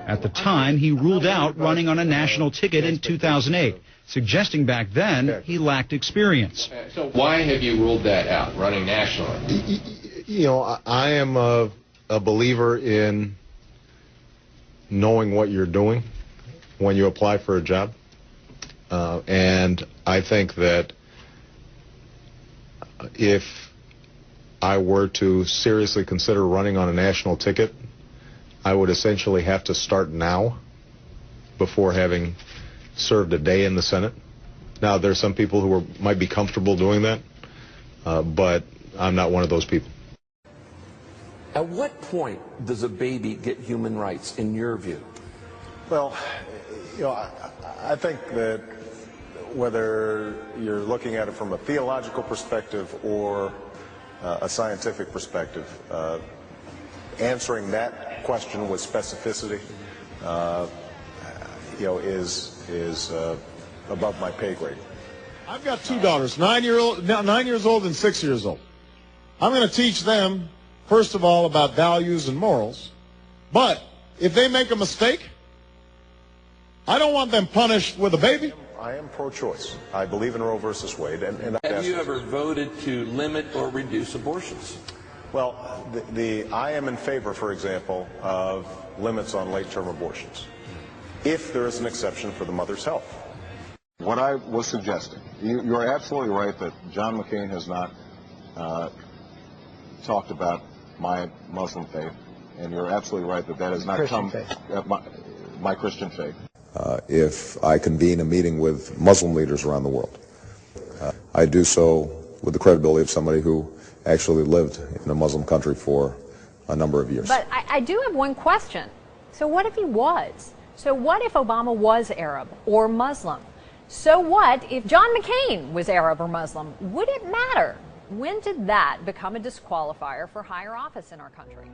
At the time, he ruled out running on a national ticket in 2008, suggesting back then he lacked experience. So why have you ruled that out, running nationally? You know, I am a believer in knowing what you're doing when you apply for a job. And I think that if I were to seriously consider running on a national ticket, I would essentially have to start now before having served a day in the Senate. Now, there's some people who might be comfortable doing that, but I'm not one of those people. At what point does a baby get human rights, in your view? Well, you know, I think that whether you're looking at it from a theological perspective or a scientific perspective, answering that question with specificity, you know, is above my pay grade. I've got two daughters, 9 years old and 6 years old. I'm going to teach them, first of all, about values and morals. But if they make a mistake, I don't want them punished with a baby. I am pro-choice. I believe in Roe versus Wade. And have you ever voted to limit or reduce abortions? Well, I am in favor, for example, of limits on late-term abortions, if there is an exception for the mother's health. What I was suggesting, you're absolutely right that John McCain has not talked about my Muslim faith, and you're absolutely right that that has not come my Christian faith. If I convene a meeting with Muslim leaders around the world, I do so with the credibility of somebody who actually lived in a Muslim country for a number of years. But I do have one question. So what if he was? So what if Obama was Arab or Muslim? So what if John McCain was Arab or Muslim? Would it matter? When did that become a disqualifier for higher office in our country?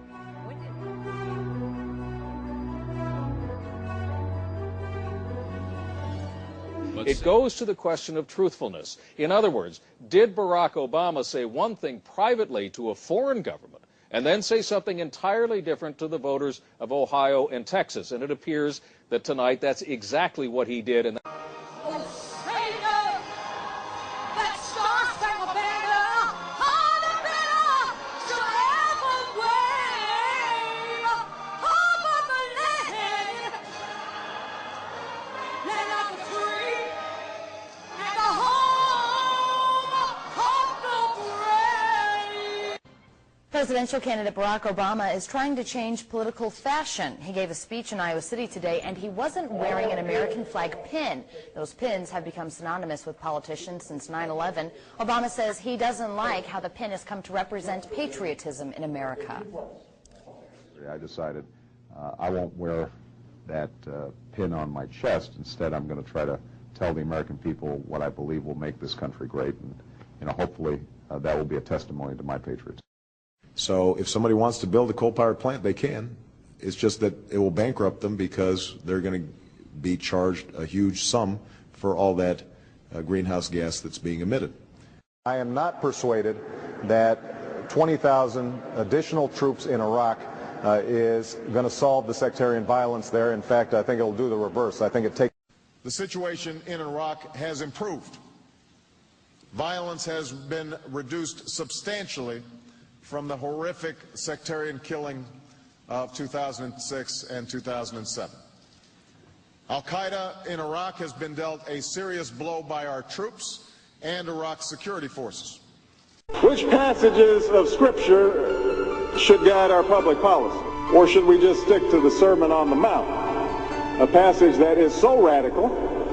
It goes to the question of truthfulness. In other words, did Barack Obama say one thing privately to a foreign government and then say something entirely different to the voters of Ohio and Texas? And it appears that tonight that's exactly what he did. And Presidential candidate Barack Obama is trying to change political fashion. He gave a speech in Iowa City today, and he wasn't wearing an American flag pin. Those pins have become synonymous with politicians since 9/11. Obama says he doesn't like how the pin has come to represent patriotism in America. I decided I won't wear that pin on my chest. Instead, I'm going to try to tell the American people what I believe will make this country great, and hopefully that will be a testimony to my patriotism. So if somebody wants to build a coal-powered plant, they can. It's just that it will bankrupt them because they're going to be charged a huge sum for all that greenhouse gas that's being emitted. I am not persuaded that 20,000 additional troops in Iraq is going to solve the sectarian violence there. In fact, I think it'll do the reverse. I think it takes. The situation in Iraq has improved. Violence has been reduced substantially from the horrific sectarian killing of 2006 and 2007. Al-Qaeda in Iraq has been dealt a serious blow by our troops and Iraq's security forces. Which passages of Scripture should guide our public policy? Or should we just stick to the Sermon on the Mount? A passage that is so radical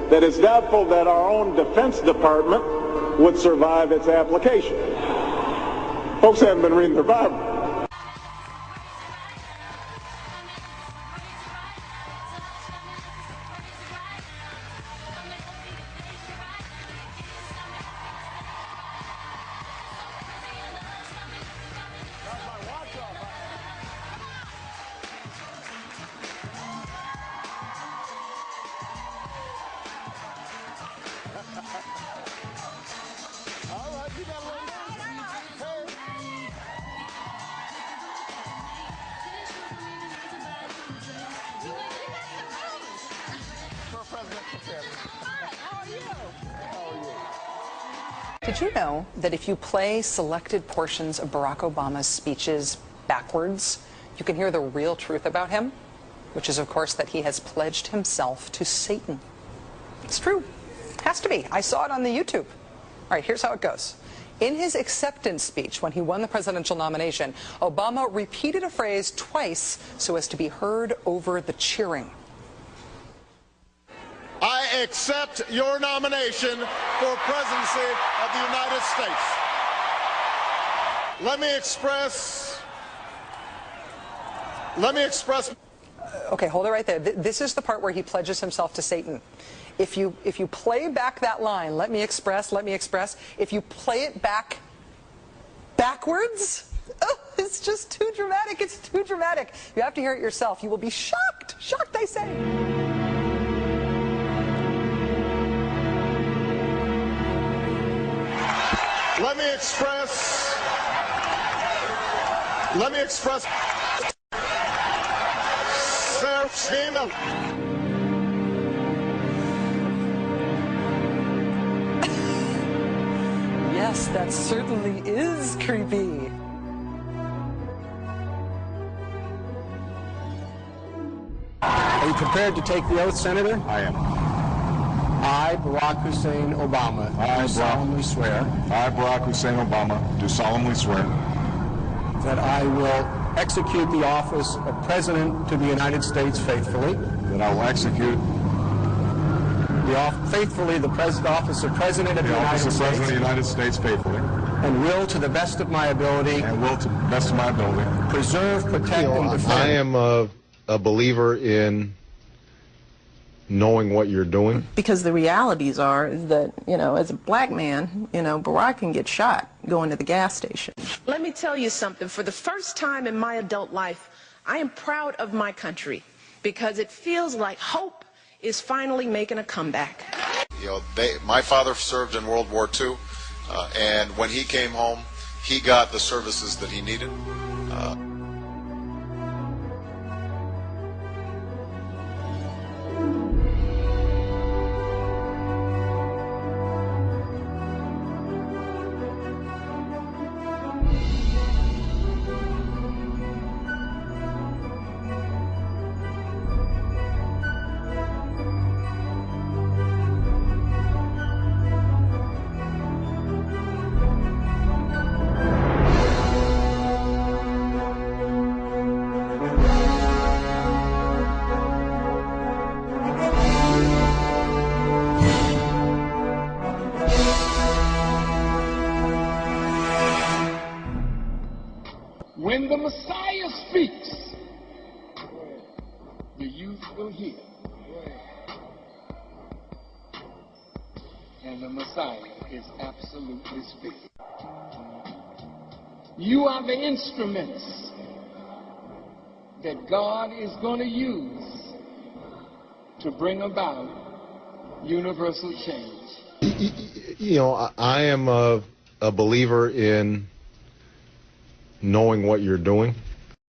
that it's doubtful that our own Defense Department would survive its application. Folks haven't been reading their Bible. All right, you got a little... Did you know that if you play selected portions of Barack Obama's speeches backwards, you can hear the real truth about him? Which is, of course, that he has pledged himself to Satan. It's true. Has to be. I saw it on the YouTube. All right, here's how it goes. In his acceptance speech when he won the presidential nomination, Obama repeated a phrase twice so as to be heard over the cheering. I accept your nomination for presidency of the United States. Let me express. Okay, hold it right there. This is the part where he pledges himself to Satan. If you play back that line, let me express, if you play it backwards, oh, it's just too dramatic. It's too dramatic. You have to hear it yourself. You will be shocked. Shocked, I say. Let me express. Yes, that certainly is creepy. Are you prepared to take the oath, Senator? I am. I, Barack Hussein Obama, do solemnly swear. I, Barack Hussein Obama, do solemnly swear that I will execute the office of President to the United States faithfully. that I will execute faithfully the office of President of the United States faithfully. And will, to the best of my ability, preserve, protect, and defend. I am a believer in knowing what you're doing. Because the realities are that, as a black man, Barack can get shot going to the gas station. Let me tell you something. For the first time in my adult life, I am proud of my country because it feels like hope is finally making a comeback. My father served in World War II, and when he came home, he got the services that he needed. When the Messiah speaks, the youth will hear. And the Messiah is absolutely speaking. You are the instruments that God is going to use to bring about universal change. I am a believer in knowing what you're doing.